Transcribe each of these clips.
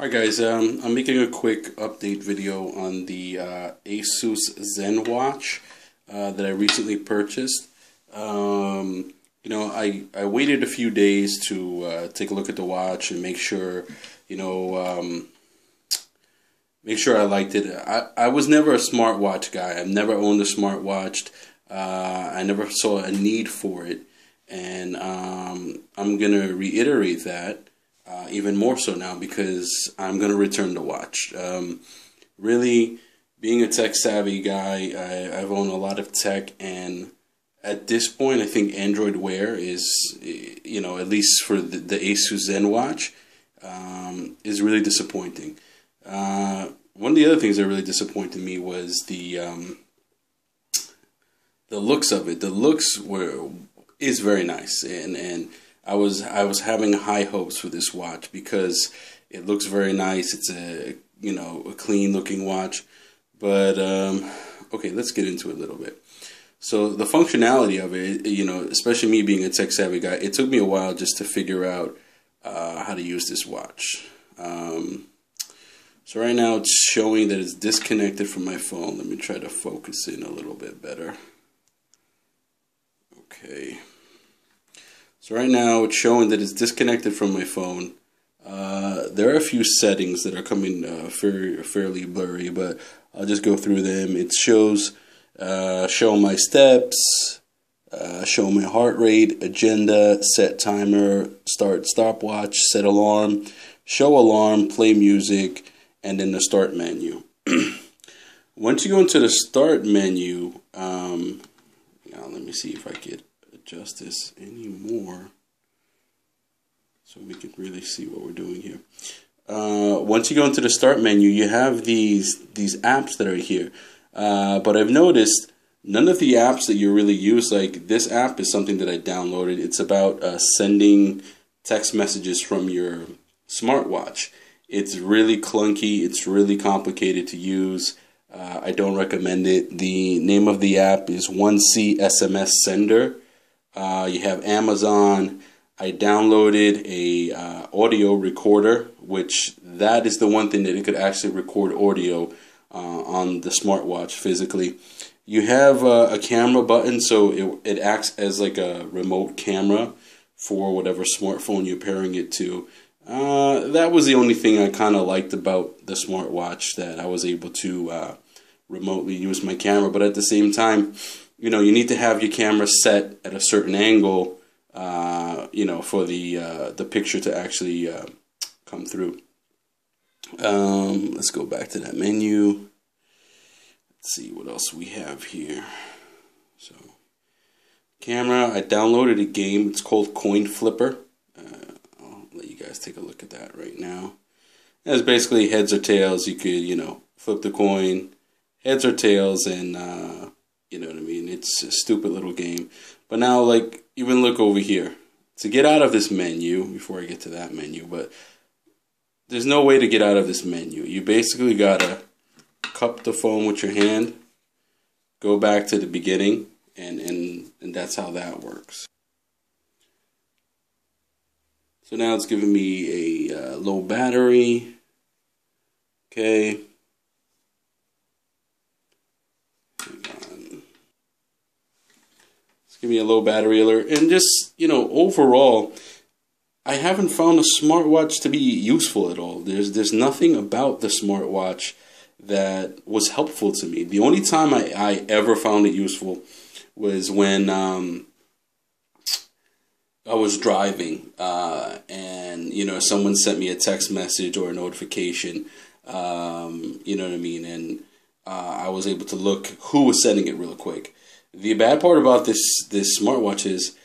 Alright guys, I'm making a quick update video on the Asus Zenwatch that I recently purchased. I waited a few days to take a look at the watch and make sure, make sure I liked it. I was never a smartwatch guy. I've never owned a smartwatch. I never saw a need for it. And I'm going to reiterate that. Even more so now because I'm going to return the watch. Really, being a tech-savvy guy, I've owned a lot of tech, and at this point, I think Android Wear is, at least for the Asus Zenwatch, is really disappointing. One of the other things that really disappointed me was the looks of it. The looks is very nice, and I was having high hopes for this watch because it looks very nice. It's a clean looking watch, but okay, let's get into it a little bit. So the functionality of it, especially me being a tech savvy guy, it took me a while just to figure out how to use this watch. So right now it's showing that it's disconnected from my phone. Let me try to focus in a little bit better. Okay. So right now it's showing that it's disconnected from my phone. There are a few settings that are coming fairly blurry, but I'll just go through them. It shows show my steps, show my heart rate, agenda, set timer, start stopwatch, set alarm, show alarm, play music, and then the start menu. Once you go into the start menu, let me see if I could adjust this anymore so we can really see what we're doing here. Once you go into the start menu, you have these apps that are here, but I've noticed none of the apps that you really use, like this app is something that I downloaded. It's about sending text messages from your smartwatch. It's really clunky, it's really complicated to use. I don't recommend it. The name of the app is 1C SMS Sender. You have Amazon. I downloaded a audio recorder, which that is the one thing that it could actually record audio on the smartwatch physically. You have a camera button, so it acts as like a remote camera for whatever smartphone you're pairing it to. That was the only thing I kind of liked about the smartwatch, that I was able to remotely use my camera, but at the same time, you need to have your camera set at a certain angle, for the picture to actually come through. Let's go back to that menu. Let's see what else we have here. So, camera, I downloaded a game. It's called Coin Flipper. I'll let you guys take a look at that right now. It's basically heads or tails. You could, flip the coin, heads or tails, and you know what I mean? It's a stupid little game. But now, even look over here. To get out of this menu, before I get to that menu, but there's no way to get out of this menu. You basically gotta cup the phone with your hand, go back to the beginning, and that's how that works. So now it's giving me a low battery. Okay. Give me a low battery alert, and just, overall, I haven't found a smartwatch to be useful at all. There's nothing about the smartwatch that was helpful to me. The only time I ever found it useful was when I was driving, and someone sent me a text message or a notification, you know what I mean, and I was able to look who was sending it real quick. The bad part about this smartwatch is,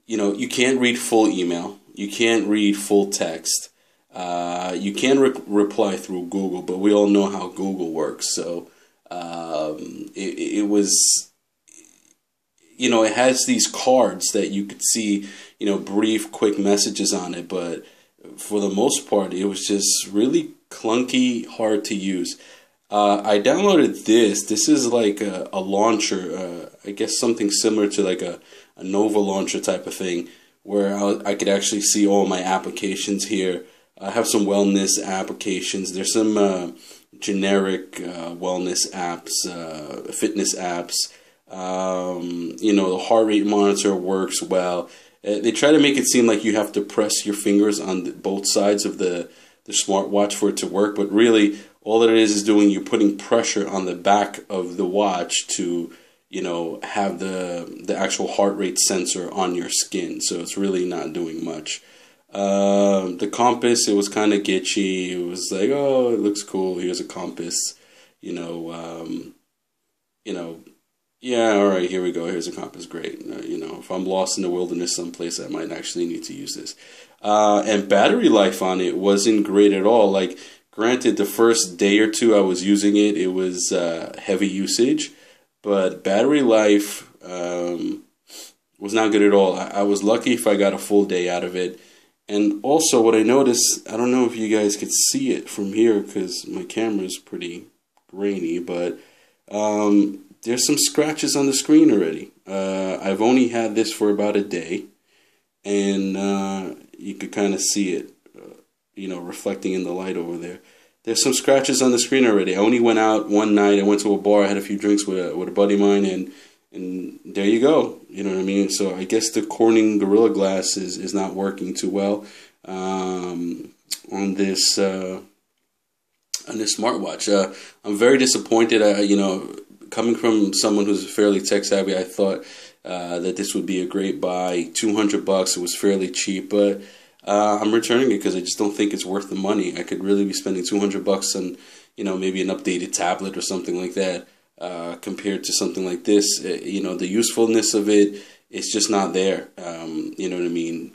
you can't read full email. You can't read full text. You can reply through Google, but we all know how Google works. So it was, it has these cards that you could see, brief, quick messages on it. But for the most part, it was just really clunky, hard to use. I downloaded this. This is like a launcher, I guess something similar to like a Nova launcher type of thing, where I could actually see all my applications here. I have some wellness applications. There's some generic wellness apps, fitness apps. The heart rate monitor works well. They try to make it seem like you have to press your fingers on both sides of the smartwatch for it to work, but really all it is doing, you're putting pressure on the back of the watch to have the actual heart rate sensor on your skin. So it's really not doing much. The compass, it was kind of glitchy. It was like, oh, it looks cool. Here's a compass. Yeah, all right, here we go. Here's a compass. Great. If I'm lost in the wilderness someplace, I might actually need to use this. And battery life on it wasn't great at all. Like, granted, the first day or two I was using it, it was heavy usage. But battery life was not good at all. I was lucky if I got a full day out of it. And also what I noticed, I don't know if you guys could see it from here because my camera is pretty grainy, but there's some scratches on the screen already. I've only had this for about a day, and you could kind of see it, reflecting in the light over there. There's some scratches on the screen already. I only went out one night. I went to a bar. I had a few drinks with a buddy of mine, and there you go. You know what I mean? So I guess the Corning Gorilla Glass is not working too well on this smartwatch. I'm very disappointed. Coming from someone who's fairly tech savvy, I thought that this would be a great buy. $200. It was fairly cheap, but I'm returning it because I just don't think it's worth the money. I could really be spending $200 on, maybe an updated tablet or something like that, compared to something like this. The usefulness of it is just not there. You know what I mean?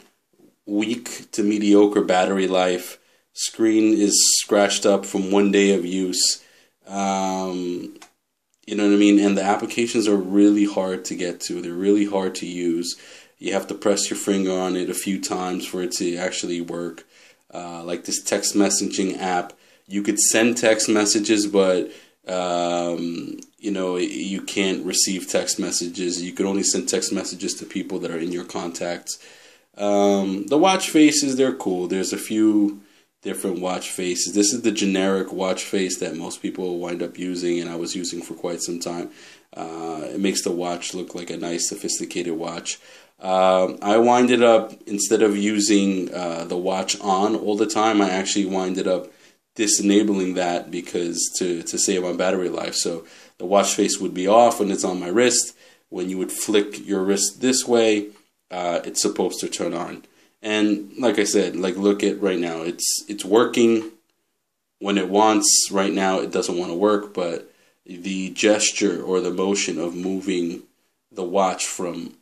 Weak to mediocre battery life. Screen is scratched up from one day of use. You know what I mean? And the applications are really hard to get to. They're really hard to use. You have to press your finger on it a few times for it to actually work. Like this text messaging app, you could send text messages, but you can't receive text messages. You could only send text messages to people that are in your contacts. The watch faces, they're cool. There's a few different watch faces. This is the generic watch face that most people wind up using, and I was using for quite some time. It makes the watch look like a nice, sophisticated watch. I winded up, instead of using the watch on all the time, I actually winded up disabling that because to save on battery life. So the watch face would be off when it's on my wrist. When you would flick your wrist this way, it's supposed to turn on. And like I said, look at right now, it's working when it wants. Right now it doesn't want to work, but the gesture or the motion of moving the watch from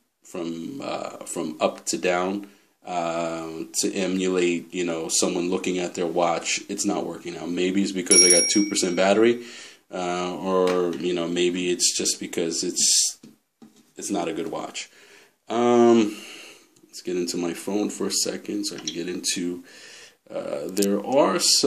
up to down to emulate, someone looking at their watch, it's not working out. Maybe it's because I got 2% battery, or maybe it's just because it's not a good watch. Let's get into my phone for a second so I can get into. There are some